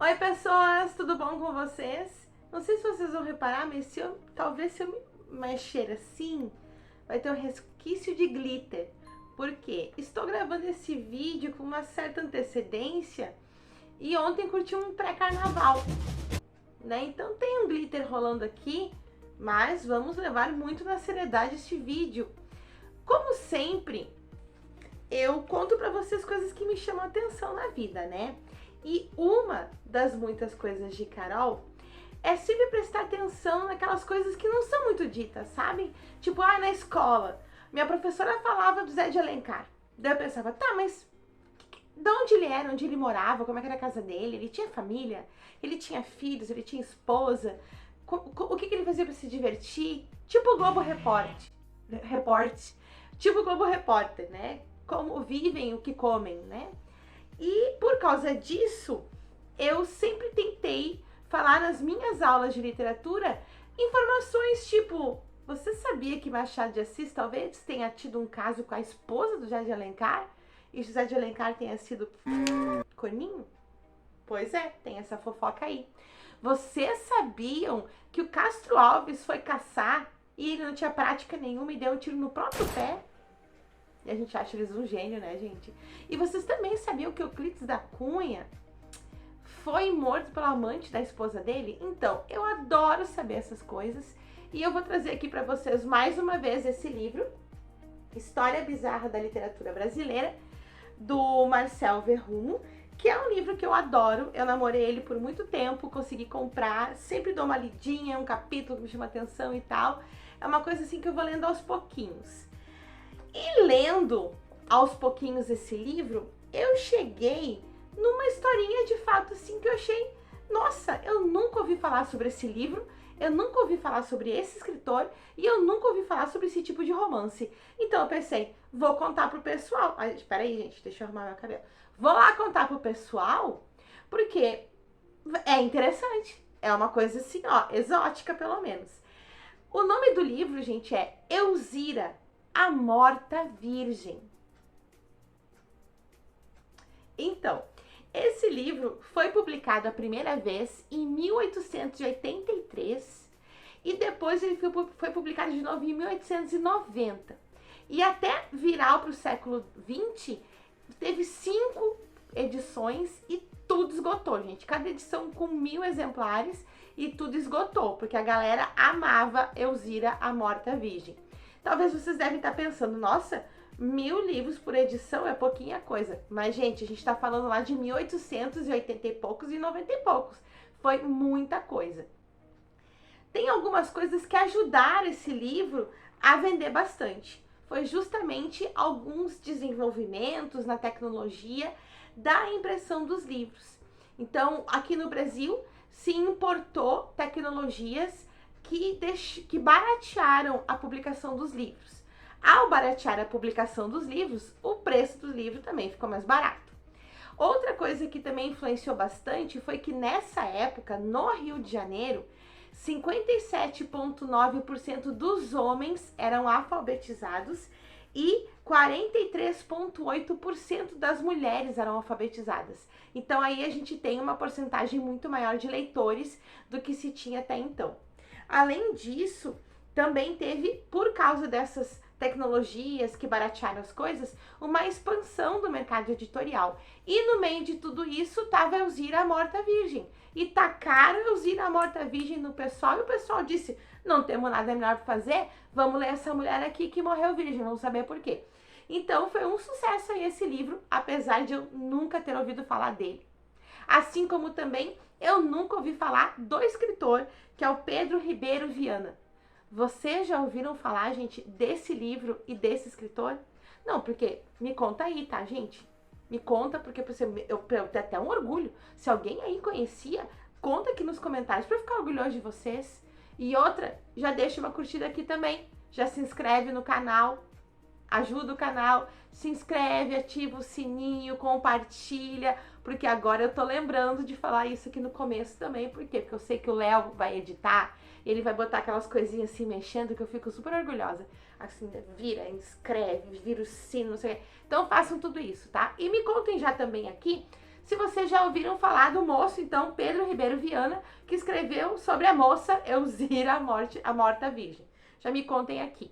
Oi pessoas, tudo bom com vocês? Não sei se vocês vão reparar, mas talvez se eu me mexer assim, vai ter um resquício de glitter. Por quê? Estou gravando esse vídeo com uma certa antecedência e ontem curti um pré-carnaval, né? Então tem um glitter rolando aqui, mas vamos levar muito na seriedade este vídeo. Como sempre, eu conto pra vocês coisas que me chamam a atenção na vida, né? E uma das muitas coisas de Carol é sempre prestar atenção naquelas coisas que não são muito ditas, sabe? Tipo, na escola, minha professora falava do Zé de Alencar. Daí eu pensava, tá, mas de onde ele era, onde ele morava, como é que era a casa dele? Ele tinha família? Ele tinha filhos? Ele tinha esposa? O que ele fazia pra se divertir? Tipo o Globo Repórter. Tipo o Globo Repórter, né? Como vivem, o que comem, né? E por causa disso, eu sempre tentei falar nas minhas aulas de literatura informações tipo, você sabia que Machado de Assis talvez tenha tido um caso com a esposa do José de Alencar? E José de Alencar tenha sido corninho? Pois é, tem essa fofoca aí. Vocês sabiam que o Castro Alves foi caçar e ele não tinha prática nenhuma e deu um tiro no próprio pé? E a gente acha eles um gênio, né, gente? E vocês também sabiam que o Euclides da Cunha foi morto pelo amante da esposa dele? Então, eu adoro saber essas coisas. E eu vou trazer aqui pra vocês mais uma vez esse livro, História Bizarra da Literatura Brasileira, do Marcel Verrumo, que é um livro que eu adoro. Eu namorei ele por muito tempo, consegui comprar, sempre dou uma lidinha, um capítulo que me chama atenção e tal. É uma coisa assim que eu vou lendo aos pouquinhos. E lendo aos pouquinhos esse livro, eu cheguei numa historinha de fato assim que eu achei, nossa, eu nunca ouvi falar sobre esse livro, eu nunca ouvi falar sobre esse escritor e eu nunca ouvi falar sobre esse tipo de romance. Então eu pensei, vou contar pro pessoal. Espera aí, gente, deixa eu arrumar meu cabelo. Vou lá contar pro pessoal, porque é interessante. É uma coisa assim, ó, exótica pelo menos. O nome do livro, gente, é Elzira, a Morta Virgem. Então, esse livro foi publicado a primeira vez em 1883 e depois ele foi publicado de novo em 1890. E até virar para o século XX, teve 5 edições e tudo esgotou, gente. Cada edição com 1000 exemplares e tudo esgotou, porque a galera amava Elzira, a Morta Virgem. Talvez vocês devem estar pensando, nossa, 1000 livros por edição é pouquinha coisa. Mas, gente, a gente tá falando lá de 1880 e poucos e 90 e poucos. Foi muita coisa. Tem algumas coisas que ajudaram esse livro a vender bastante. Foi justamente alguns desenvolvimentos na tecnologia da impressão dos livros. Então, aqui no Brasil, se importou tecnologias que baratearam a publicação dos livros. Ao baratear a publicação dos livros, o preço do livro também ficou mais barato. Outra coisa que também influenciou bastante foi que nessa época, no Rio de Janeiro, 57,9% dos homens eram alfabetizados e 43,8% das mulheres eram alfabetizadas. Então aí a gente tem uma porcentagem muito maior de leitores do que se tinha até então. Além disso, também teve, por causa dessas tecnologias que baratearam as coisas, uma expansão do mercado editorial. E no meio de tudo isso estava Elzira, a Morta Virgem. E tacaram Elzira, a Morta Virgem no pessoal e o pessoal disse, não temos nada melhor para fazer, vamos ler essa mulher aqui que morreu virgem, vamos saber por quê. Então foi um sucesso aí esse livro, apesar de eu nunca ter ouvido falar dele. Assim como também eu nunca ouvi falar do escritor, que é o Pedro Ribeiro Viana. Vocês já ouviram falar, gente, desse livro e desse escritor? Não, porque me conta aí, tá, gente? Me conta, porque eu tenho até um orgulho. Se alguém aí conhecia, conta aqui nos comentários para eu ficar orgulhoso de vocês. E outra, já deixa uma curtida aqui também. Já se inscreve no canal, ajuda o canal, se inscreve, ativa o sininho, compartilha, porque agora eu tô lembrando de falar isso aqui no começo também. Por quê? Porque eu sei que o Léo vai editar, ele vai botar aquelas coisinhas assim mexendo que eu fico super orgulhosa. Assim, vira, inscreve, vira o sino, não sei o quê. Então façam tudo isso, tá? E me contem já também aqui se vocês já ouviram falar do moço, então, Pedro Ribeiro Viana, que escreveu sobre a moça Elzira, a morta virgem. Já me contem aqui.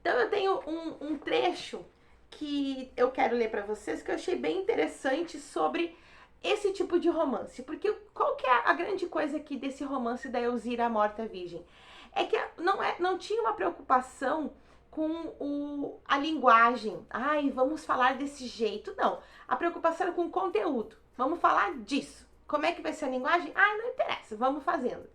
Então, eu tenho um trecho que eu quero ler para vocês, que eu achei bem interessante sobre esse tipo de romance. Porque qual que é a grande coisa aqui desse romance da Elzira, a morta virgem? É que não tinha uma preocupação com a linguagem. Ai, vamos falar desse jeito. Não, a preocupação era com o conteúdo. Vamos falar disso. Como é que vai ser a linguagem? Ai, não interessa, vamos fazendo.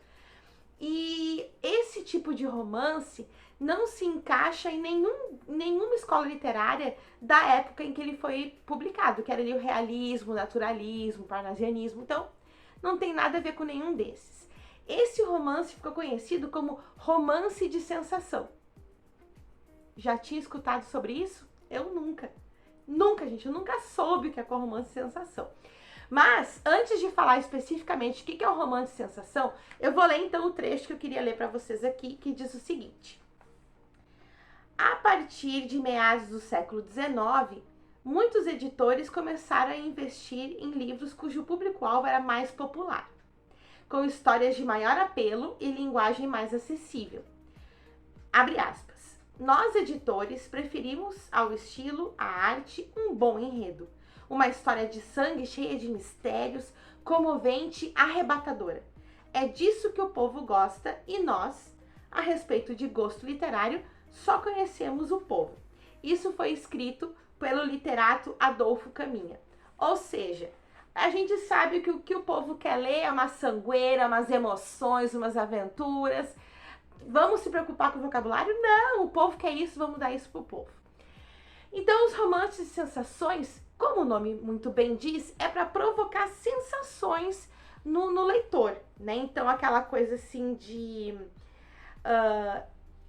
E esse tipo de romance não se encaixa em nenhuma escola literária da época em que ele foi publicado, que era ali o realismo, o naturalismo, o parnasianismo. Então, não tem nada a ver com nenhum desses. Esse romance ficou conhecido como romance de sensação. Já tinha escutado sobre isso? Eu nunca. Nunca, gente. Eu nunca soube o que é romance de sensação. Mas, antes de falar especificamente o que é o romance de sensação, eu vou ler então o trecho que eu queria ler para vocês aqui, que diz o seguinte. A partir de meados do século XIX, muitos editores começaram a investir em livros cujo público-alvo era mais popular, com histórias de maior apelo e linguagem mais acessível. Abre aspas. Nós, editores, preferimos ao estilo, à arte, um bom enredo. Uma história de sangue cheia de mistérios, comovente, arrebatadora. É disso que o povo gosta e nós, a respeito de gosto literário, só conhecemos o povo. Isso foi escrito pelo literato Adolfo Caminha. Ou seja, a gente sabe que o que o povo quer ler é uma sangueira, umas emoções, umas aventuras. Vamos se preocupar com o vocabulário? Não, o povo quer isso, vamos dar isso pro povo. Então, os romances de sensações, como o nome muito bem diz, é para provocar sensações no leitor, né? Então, aquela coisa assim de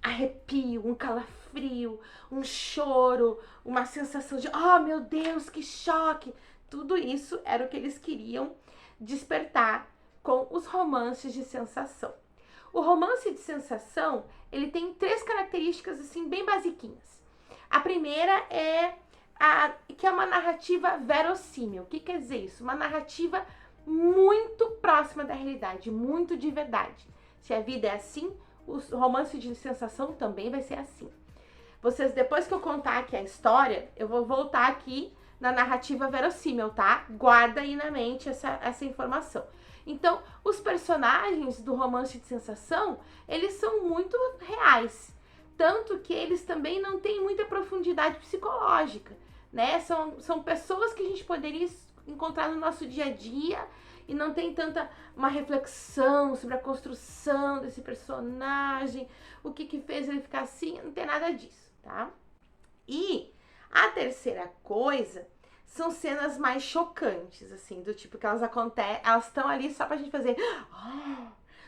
arrepio, um calafrio, um choro, uma sensação de, oh meu Deus, que choque. Tudo isso era o que eles queriam despertar com os romances de sensação. O romance de sensação, ele tem 3 características assim bem basiquinhas. A primeira é que é uma narrativa verossímil. O que quer dizer isso? Uma narrativa muito próxima da realidade, muito de verdade. Se a vida é assim, o romance de sensação também vai ser assim. Vocês, depois que eu contar aqui a história, eu vou voltar aqui na narrativa verossímil, tá? Guarda aí na mente essa informação. Então, os personagens do romance de sensação, eles são muito reais. Tanto que eles também não têm muita profundidade psicológica, né? São pessoas que a gente poderia encontrar no nosso dia a dia e não tem tanta uma reflexão sobre a construção desse personagem, o que fez ele ficar assim, não tem nada disso, tá? E a terceira coisa são cenas mais chocantes, assim, do tipo que elas estão ali só pra gente fazer...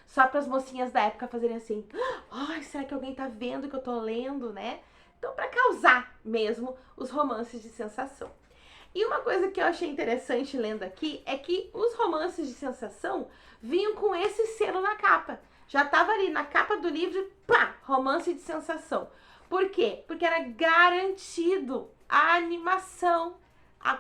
só para as mocinhas da época fazerem assim, ai, será que alguém tá vendo o que eu tô lendo, né? Então, para causar mesmo os romances de sensação. E uma coisa que eu achei interessante lendo aqui é que os romances de sensação vinham com esse selo na capa. Já tava ali na capa do livro, pá, romance de sensação. Por quê? Porque era garantido a animação, a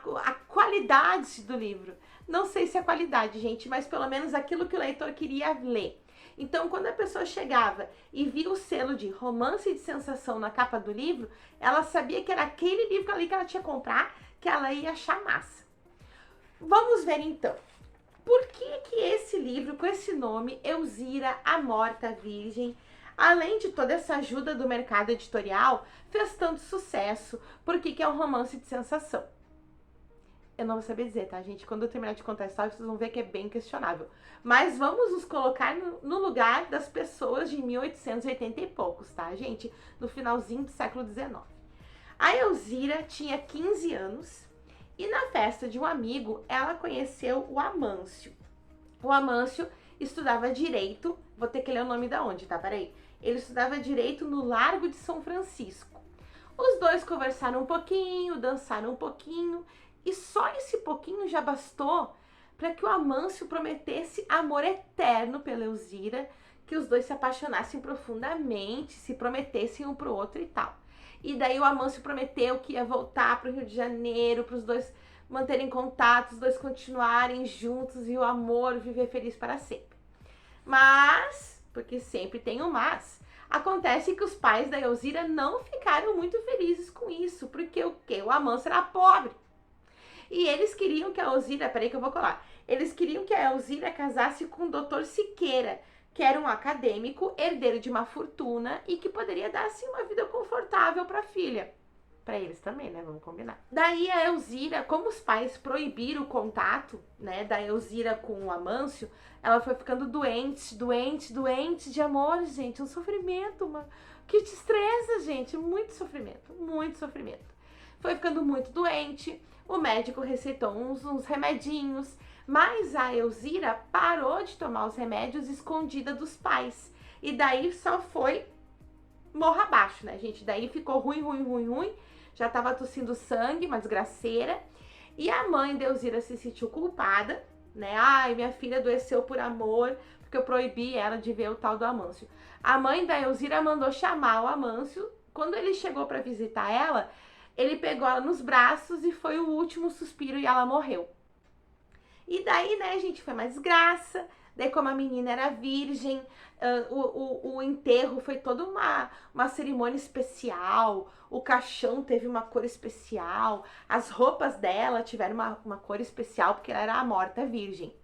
qualidade do livro. Não sei se é qualidade, gente, mas pelo menos aquilo que o leitor queria ler. Então, quando a pessoa chegava e via o selo de romance de sensação na capa do livro, ela sabia que era aquele livro ali que ela tinha que comprar, que ela ia achar massa. Vamos ver então, por que esse livro com esse nome, Elzira, a Morta Virgem, além de toda essa ajuda do mercado editorial, fez tanto sucesso? Por que é um romance de sensação? Eu não vou saber dizer, tá, gente? Quando eu terminar de contar a história, vocês vão ver que é bem questionável. Mas vamos nos colocar no lugar das pessoas de 1880 e poucos, tá, gente? No finalzinho do século XIX. A Elzira tinha 15 anos e na festa de um amigo, ela conheceu o Amâncio. O Amâncio estudava Direito, vou ter que ler o nome da onde, tá? Peraí. Ele estudava Direito no Largo de São Francisco. Os dois conversaram um pouquinho, dançaram um pouquinho, e só esse pouquinho já bastou para que o Amâncio prometesse amor eterno pela Elzira, que os dois se apaixonassem profundamente, se prometessem um pro outro e tal. E daí o Amâncio prometeu que ia voltar para o Rio de Janeiro, para os dois manterem contato, os dois continuarem juntos e o amor viver feliz para sempre. Mas, porque sempre tem um mas, acontece que os pais da Elzira não ficaram muito felizes com isso, porque o quê? O Amâncio era pobre. E eles queriam que a Elzira, peraí que eu vou colar, eles queriam que a Elzira casasse com o Dr. Siqueira, que era um acadêmico, herdeiro de uma fortuna e que poderia dar, assim, uma vida confortável para a filha. Para eles também, né? Vamos combinar. Daí a Elzira, como os pais proibiram o contato, né, da Elzira com o Amâncio, ela foi ficando doente de amor, gente. Um sofrimento, que te estressa, gente. Muito sofrimento, muito sofrimento. Foi ficando muito doente, o médico receitou uns remedinhos, mas a Elzira parou de tomar os remédios escondida dos pais. E daí só foi morra abaixo, né, gente? Daí ficou ruim. Já tava tossindo sangue, uma desgraceira. E a mãe da Elzira se sentiu culpada, né? Ai, minha filha adoeceu por amor, porque eu proibi ela de ver o tal do Amâncio. A mãe da Elzira mandou chamar o Amâncio. Quando ele chegou para visitar ela, ele pegou ela nos braços e foi o último suspiro e ela morreu. E daí, né, gente, foi uma desgraça. Daí, como a menina era virgem, o enterro foi toda uma cerimônia especial. O caixão teve uma cor especial. As roupas dela tiveram uma cor especial, porque ela era a morta virgem.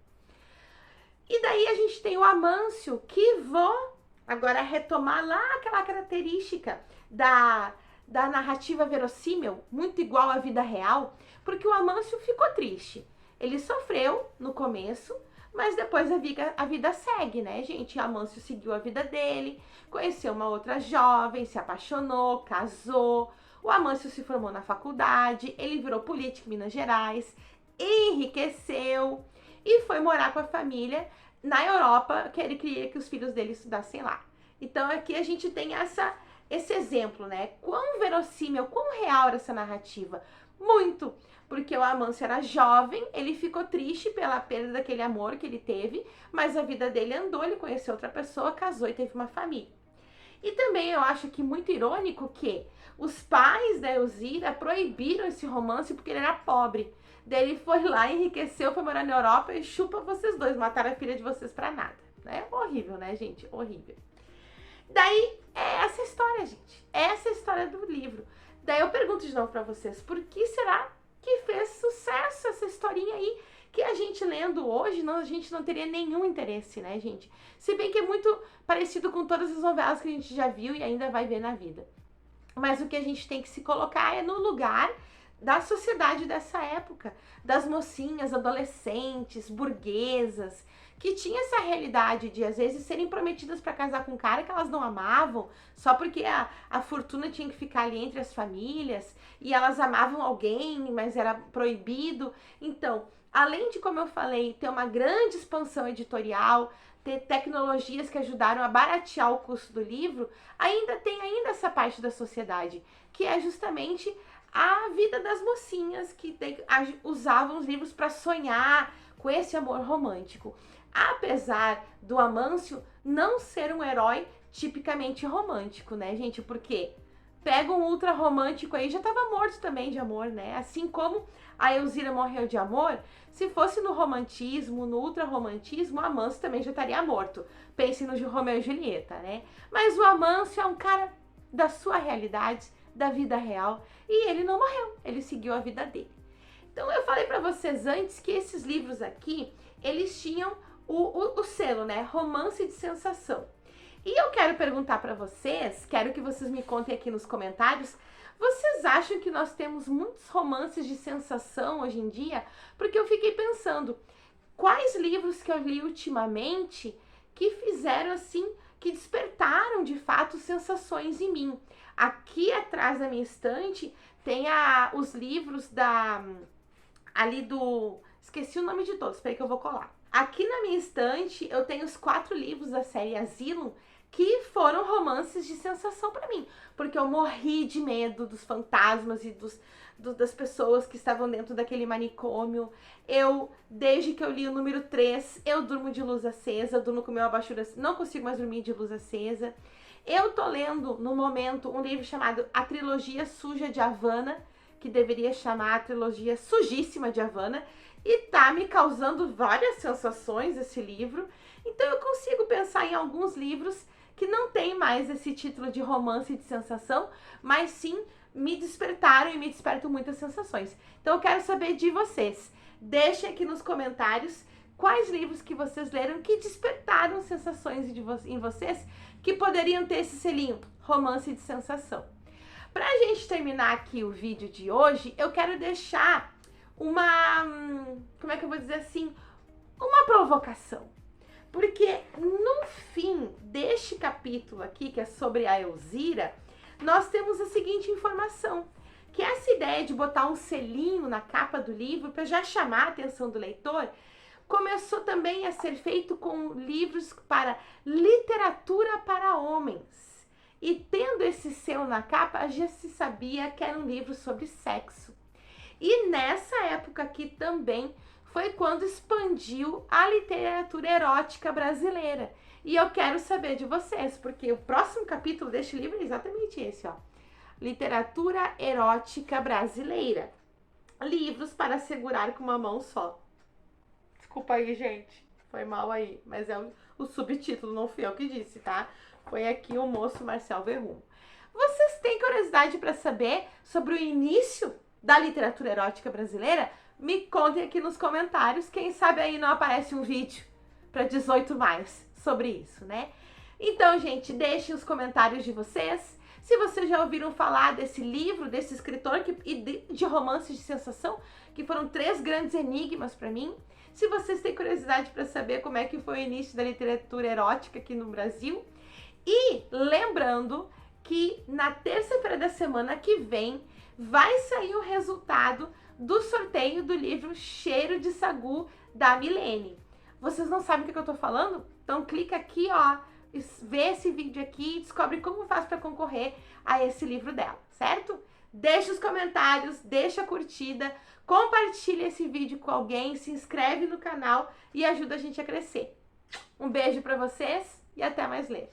E daí a gente tem o Amâncio, que vou agora retomar lá aquela característica da narrativa verossímil, muito igual à vida real, porque o Amâncio ficou triste. Ele sofreu no começo, mas depois a vida segue, né, gente? O Amâncio seguiu a vida dele, conheceu uma outra jovem, se apaixonou, casou. O Amâncio se formou na faculdade, ele virou político em Minas Gerais, enriqueceu e foi morar com a família na Europa, que ele queria que os filhos dele estudassem lá. Então aqui a gente tem esse exemplo, né? Quão verossímil, quão real era essa narrativa. Muito, porque o Amâncio era jovem, ele ficou triste pela perda daquele amor que ele teve, mas a vida dele andou, ele conheceu outra pessoa, casou e teve uma família. E também eu acho que muito irônico que os pais da Elzira proibiram esse romance porque ele era pobre. Daí ele foi lá, enriqueceu, foi morar na Europa e chupa vocês dois, mataram a filha de vocês pra nada. É horrível, né, gente? Horrível. Daí é essa história, gente. Essa é a história do livro. Daí eu pergunto de novo pra vocês, por que será que fez sucesso essa historinha aí, que a gente lendo hoje, a gente não teria nenhum interesse, né, gente? Se bem que é muito parecido com todas as novelas que a gente já viu e ainda vai ver na vida. Mas o que a gente tem que se colocar é no lugar da sociedade dessa época, das mocinhas, adolescentes, burguesas, que tinha essa realidade de, às vezes, serem prometidas para casar com um cara que elas não amavam, só porque a fortuna tinha que ficar ali entre as famílias, e elas amavam alguém, mas era proibido. Então, além de, como eu falei, ter uma grande expansão editorial, ter tecnologias que ajudaram a baratear o custo do livro, ainda tem essa parte da sociedade, que é justamente a vida das mocinhas que usavam os livros para sonhar com esse amor romântico. Apesar do Amâncio não ser um herói tipicamente romântico, né, gente? Porque pega um ultra romântico aí, já tava morto também de amor, né? Assim como a Elzira morreu de amor, se fosse no romantismo, no ultra romantismo, o Amâncio também já estaria morto. Pense no Romeu e Julieta, né? Mas o Amâncio é um cara da sua realidade, da vida real, e ele não morreu, ele seguiu a vida dele. Então eu falei pra vocês antes que esses livros aqui, eles tinham o selo, né? Romance de sensação. E eu quero perguntar pra vocês, quero que vocês me contem aqui nos comentários, vocês acham que nós temos muitos romances de sensação hoje em dia? Porque eu fiquei pensando, quais livros que eu li ultimamente que fizeram assim, que despertaram de fato sensações em mim? Aqui atrás da minha estante tem os livros esqueci o nome de todos, espera que eu vou colar. Aqui na minha estante eu tenho os 4 livros da série Asylum que foram romances de sensação pra mim, porque eu morri de medo dos fantasmas e das pessoas que estavam dentro daquele manicômio. Desde que eu li o número 3, eu durmo de luz acesa, eu durmo com meu abajur, não consigo mais dormir de luz acesa. Eu tô lendo, no momento, um livro chamado A Trilogia Suja de Havana, que deveria chamar a trilogia Sujíssima de Havana, e tá me causando várias sensações esse livro. Então eu consigo pensar em alguns livros que não tem mais esse título de romance de sensação, mas sim me despertaram e me despertam muitas sensações. Então eu quero saber de vocês. Deixem aqui nos comentários quais livros que vocês leram que despertaram sensações em vocês, que poderiam ter esse selinho, romance de sensação. Pra gente terminar aqui o vídeo de hoje, eu quero deixar uma, como é que eu vou dizer assim, uma provocação. Porque no fim deste capítulo aqui, que é sobre a Elzira, nós temos a seguinte informação, que essa ideia de botar um selinho na capa do livro para já chamar a atenção do leitor, começou também a ser feito com livros para literatura para homens. E tendo esse selo na capa, já se sabia que era um livro sobre sexo. E nessa época aqui também foi quando expandiu a literatura erótica brasileira. E eu quero saber de vocês, porque o próximo capítulo deste livro é exatamente esse, ó. Literatura erótica brasileira. Livros para segurar com uma mão só. Desculpa aí, gente. Foi mal aí. Mas é o subtítulo, não fui eu que disse, tá? Foi aqui o moço Marcel Verrum. Vocês têm curiosidade para saber sobre o início da literatura erótica brasileira? Me contem aqui nos comentários. Quem sabe aí não aparece um vídeo para 18+ sobre isso, né? Então, gente, deixem os comentários de vocês. Se vocês já ouviram falar desse livro, desse escritor e de romances de sensação, que foram 3 grandes enigmas para mim. Se vocês têm curiosidade para saber como é que foi o início da literatura erótica aqui no Brasil. E lembrando que na terça-feira da semana que vem vai sair o resultado do sorteio do livro Cheiro de Sagu, da Milene. Vocês não sabem o que eu tô falando? Então clica aqui, ó, vê esse vídeo aqui e descobre como faz para concorrer a esse livro dela, certo? Deixa os comentários, deixa a curtida, compartilha esse vídeo com alguém, se inscreve no canal e ajuda a gente a crescer. Um beijo para vocês e até mais ler.